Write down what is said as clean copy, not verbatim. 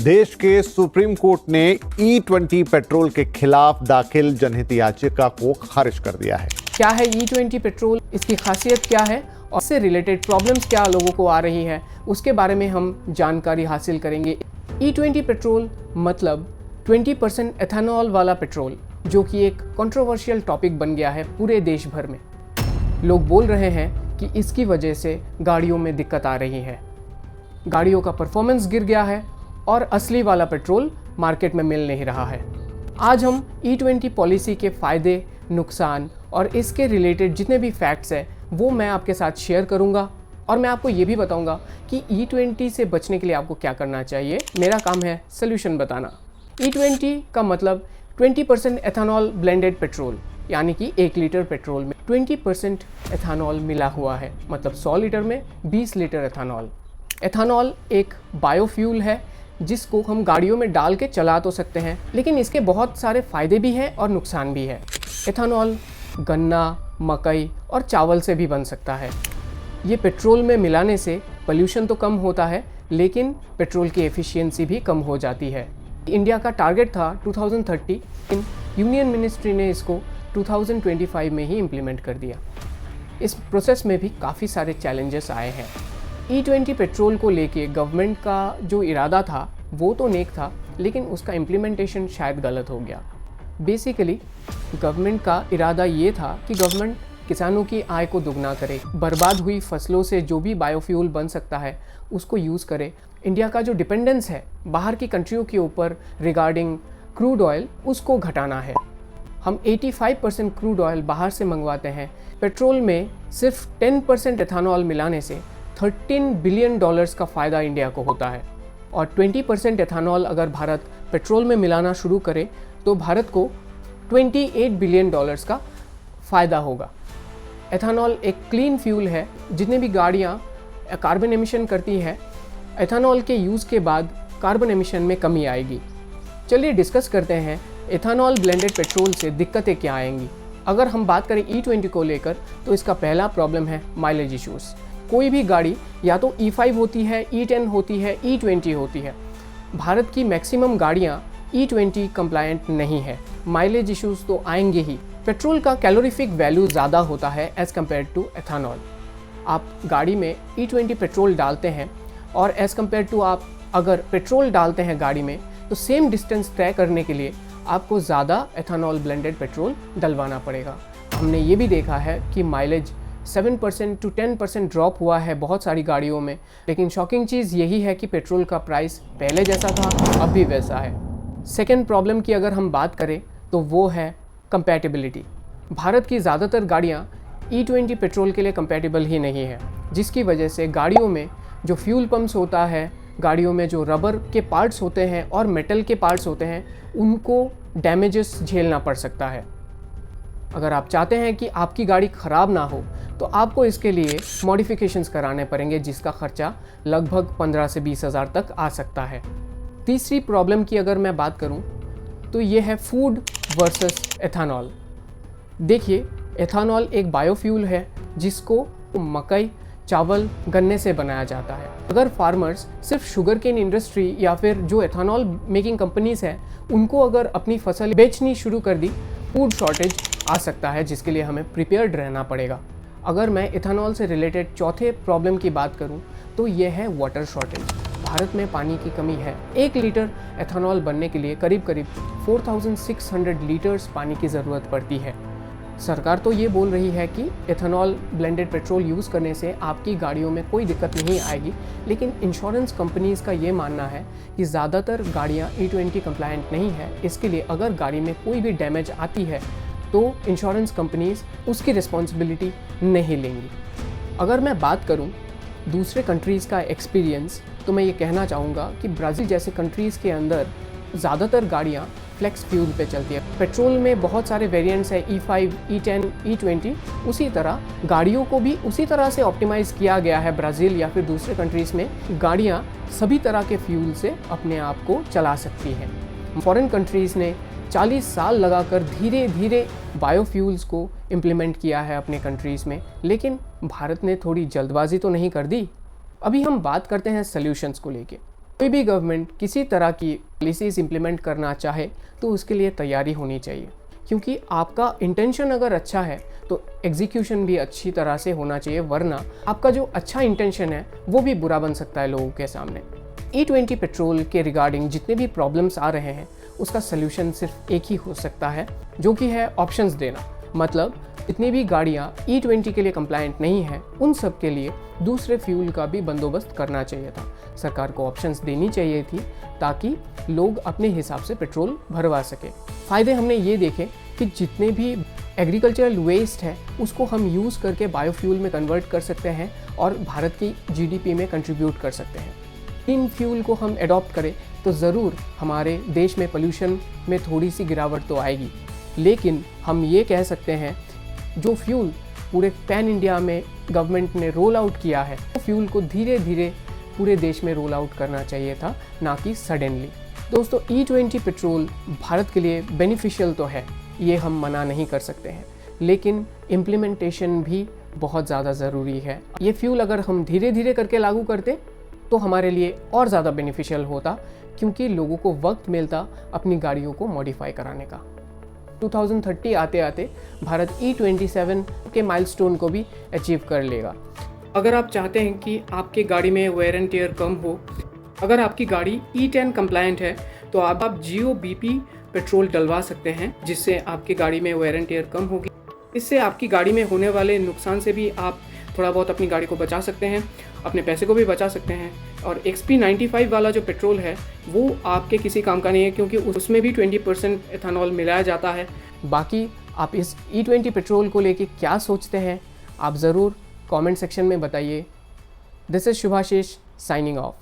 देश के supreme court ने E20 पेट्रोल के खिलाफ दाखिल जनहित याचिका को खारिज कर दिया है। क्या है E20 पेट्रोल, इसकी खासियत क्या है और इससे रिलेटेड प्रॉब्लम्स क्या लोगों को आ रही है, उसके बारे में हम जानकारी हासिल करेंगे। E20 पेट्रोल मतलब 20% एथेनॉल वाला पेट्रोल, जो कि एक कंट्रोवर्शियल टॉपिक बन गया है पूरे देश भर में। लोग बोल रहे हैं कि इसकी वजह से गाड़ियों में दिक्कत आ रही है, गाड़ियों का परफॉर्मेंस गिर गया है और असली वाला पेट्रोल मार्केट में मिल नहीं रहा है। आज हम E20 पॉलिसी के फ़ायदे, नुकसान और इसके रिलेटेड जितने भी फैक्ट्स हैं वो मैं आपके साथ शेयर करूंगा और मैं आपको ये भी बताऊंगा कि E20 से बचने के लिए आपको क्या करना चाहिए। मेरा काम है सोल्यूशन बताना। E20 का मतलब 20% एथेनॉल ब्लेंडेड पेट्रोल, यानी कि 1 लीटर पेट्रोल में 20% एथेनॉल मिला हुआ है, मतलब 100 लीटर में 20 लीटर एथेनॉल। एथेनॉल एक बायोफ्यूल है जिसको हम गाड़ियों में डाल के चला तो सकते हैं, लेकिन इसके बहुत सारे फ़ायदे भी हैं और नुकसान भी है। एथेनॉल गन्ना, मकई और चावल से भी बन सकता है। ये पेट्रोल में मिलाने से पोल्यूशन तो कम होता है, लेकिन पेट्रोल की एफिशिएंसी भी कम हो जाती है। इंडिया का टारगेट था 2030, यूनियन मिनिस्ट्री ने इसको 2025 में ही इम्प्लीमेंट कर दिया। इस प्रोसेस में भी काफ़ी सारे चैलेंजेस आए हैं। E20 पेट्रोल को लेके गवर्नमेंट का जो इरादा था वो तो नेक था, लेकिन उसका इम्प्लीमेंटेशन शायद गलत हो गया। बेसिकली गवर्नमेंट का इरादा ये था कि गवर्नमेंट किसानों की आय को दुगना करे, बर्बाद हुई फसलों से जो भी बायोफ्यूल बन सकता है उसको यूज़ करे। इंडिया का जो डिपेंडेंस है बाहर की कंट्रियों के ऊपर रिगार्डिंग क्रूड ऑयल, उसको घटाना है। हम 85% क्रूड ऑयल बाहर से मंगवाते हैं। पेट्रोल में सिर्फ 10% एथेनॉल मिलाने से $13 बिलियन का फ़ायदा इंडिया को होता है, और 20% एथेनॉल अगर भारत पेट्रोल में मिलाना शुरू करे तो भारत को $28 बिलियन का फ़ायदा होगा। एथेनॉल एक क्लीन फ्यूल है। जितने भी गाड़ियाँ कार्बन एमिशन करती हैं, एथेनॉल के यूज़ के बाद कार्बन एमिशन में कमी आएगी। चलिए डिस्कस करते हैं एथेनॉल ब्लेंडेड पेट्रोल से दिक्कतें क्या आएंगी। अगर हम बात करें E20 को लेकर तो इसका पहला प्रॉब्लम है माइलेज इश्यूज़। कोई भी गाड़ी या तो E5 होती है, E10 होती है, E20 होती है। भारत की मैक्सिमम गाड़ियाँ E20 कंप्लायंट नहीं है। माइलेज इश्यूज़ तो आएंगे ही। पेट्रोल का कैलोरीफिक वैल्यू ज़्यादा होता है एज़ कम्पेयर टू एथेनॉल। आप गाड़ी में E20 पेट्रोल डालते हैं और एज़ कम्पेयर टू आप अगर पेट्रोल डालते हैं गाड़ी में, तो सेम डिस्टेंस तय करने के लिए आपको ज़्यादा एथेनॉल ब्लेंडेड पेट्रोल डलवाना पड़ेगा। हमने ये भी देखा है कि माइलेज 7% to 10% ड्रॉप हुआ है बहुत सारी गाड़ियों में, लेकिन शॉकिंग चीज़ यही है कि पेट्रोल का प्राइस पहले जैसा था, अब भी वैसा है। सेकेंड प्रॉब्लम की अगर हम बात करें तो वो है कंपैटिबिलिटी। भारत की ज़्यादातर गाड़ियाँ E20 पेट्रोल के लिए कंपैटिबल ही नहीं है, जिसकी वजह से गाड़ियों में जो फ्यूल पम्प्स होता है, गाड़ियों में जो रबर के पार्ट्स होते हैं और मेटल के पार्ट्स होते हैं, उनको डैमेजेस झेलना पड़ सकता है। अगर आप चाहते हैं कि आपकी गाड़ी ख़राब ना हो तो आपको इसके लिए मॉडिफिकेशंस कराने पड़ेंगे, जिसका खर्चा लगभग 15 से 20 हज़ार तक आ सकता है। तीसरी प्रॉब्लम की अगर मैं बात करूं तो ये है फूड वर्सेस एथेनॉल। देखिए, एथेनॉल एक बायोफ्यूल है जिसको मकई, चावल, गन्ने से बनाया जाता है। अगर फार्मर्स सिर्फ शुगर केन इंडस्ट्री या फिर जो एथेनॉल मेकिंग कंपनीज हैं उनको अगर अपनी फसल बेचनी शुरू कर दी, फूड शॉर्टेज आ सकता है, जिसके लिए हमें प्रिपेयर्ड रहना पड़ेगा। अगर मैं एथेनॉल से रिलेटेड चौथे प्रॉब्लम की बात करूं तो ये है वाटर शॉर्टेज। भारत में पानी की कमी है। 1 लीटर एथेनॉल बनने के लिए करीब 4600 लीटर्स पानी की ज़रूरत पड़ती है। सरकार तो ये बोल रही है कि एथेनॉल ब्लेंडेड पेट्रोल यूज़ करने से आपकी गाड़ियों में कोई दिक्कत नहीं आएगी, लेकिन इंश्योरेंस कंपनीज़ का ये मानना है कि ज़्यादातर गाड़ियाँ E20 कंप्लायंट नहीं है। इसके लिए अगर गाड़ी में कोई भी डैमेज आती है तो इंश्योरेंस कंपनीज़ उसकी रिस्पॉन्सिबिलिटी नहीं लेंगी। अगर मैं बात करूं दूसरे कंट्रीज़ का एक्सपीरियंस, तो मैं ये कहना चाहूँगा कि ब्राज़ील जैसे कंट्रीज़ के अंदर ज़्यादातर गाड़ियाँ फ्लेक्स फ्यूल पे चलती है। पेट्रोल में बहुत सारे वेरिएंट्स हैं, E5, E10, E20। उसी तरह गाड़ियों को भी उसी तरह से ऑप्टिमाइज़ किया गया है ब्राज़ील या फिर दूसरे कंट्रीज़ में। गाड़ियाँ सभी तरह के फ्यूल से अपने आप को चला सकती हैं। फॉरेन कंट्रीज़ ने 40 साल लगाकर धीरे धीरे बायोफ्यूल्स को इम्प्लीमेंट किया है अपने कंट्रीज़ में, लेकिन भारत ने थोड़ी जल्दबाजी तो नहीं कर दी। अभी हम बात करते हैं सॉल्यूशंस को लेके। कोई भी गवर्नमेंट किसी तरह की पॉलिसीज इंप्लीमेंट करना चाहे तो उसके लिए तैयारी होनी चाहिए, क्योंकि आपका इंटेंशन अगर अच्छा है तो एग्जीक्यूशन भी अच्छी तरह से होना चाहिए, वरना आपका जो अच्छा इंटेंशन है वो भी बुरा बन सकता है लोगों के सामने। E20 पेट्रोल के रिगार्डिंग जितने भी प्रॉब्लम्स आ रहे हैं उसका सल्यूशन सिर्फ एक ही हो सकता है, जो कि है ऑप्शंस देना। मतलब जितनी भी गाड़ियाँ E20 के लिए कंप्लायंट नहीं है उन सब के लिए दूसरे फ्यूल का भी बंदोबस्त करना चाहिए था। सरकार को ऑप्शंस देनी चाहिए थी ताकि लोग अपने हिसाब से पेट्रोल भरवा सके। फ़ायदे हमने ये देखे कि जितने भी एग्रीकल्चरल वेस्ट है उसको हम यूज़ करके बायोफ्यूल में कन्वर्ट कर सकते हैं और भारत की GDP में कंट्रीब्यूट कर सकते हैं। इन फ्यूल को हम अडॉप्ट करें तो ज़रूर हमारे देश में पोल्यूशन में थोड़ी सी गिरावट तो आएगी, लेकिन हम ये कह सकते हैं जो फ्यूल पूरे पैन इंडिया में गवर्नमेंट ने रोल आउट किया है वो फ्यूल को धीरे धीरे पूरे देश में रोल आउट करना चाहिए था, ना कि सडनली। दोस्तों, E20 पेट्रोल भारत के लिए बेनिफिशियल तो है, ये हम मना नहीं कर सकते हैं, लेकिन इम्प्लीमेंटेशन भी बहुत ज़्यादा ज़रूरी है। ये फ्यूल अगर हम धीरे धीरे करके लागू करते तो हमारे लिए और ज़्यादा बेनिफिशियल होता, क्योंकि लोगों को वक्त मिलता अपनी गाड़ियों को मॉडिफाई कराने का। 2030 आते आते भारत E27 के माइलस्टोन को भी अचीव कर लेगा। अगर आप चाहते हैं कि आपके गाड़ी में वेयर एंड टेयर कम हो, अगर आपकी गाड़ी E10 कंप्लायंट है तो आप GOBP पेट्रोल डलवा सकते हैं, जिससे आपकी गाड़ी में वेयर एंड टेयर कम होगी। इससे आपकी गाड़ी में होने वाले नुकसान से भी आप थोड़ा बहुत अपनी गाड़ी को बचा सकते हैं, अपने पैसे को भी बचा सकते हैं। और XP95 वाला जो पेट्रोल है वो आपके किसी काम का नहीं है, क्योंकि उसमें भी 20% एथेनॉल मिलाया जाता है। बाकी आप इस E20 पेट्रोल को लेके क्या सोचते हैं आप ज़रूर कमेंट सेक्शन में बताइए। This is Shubhashish signing of.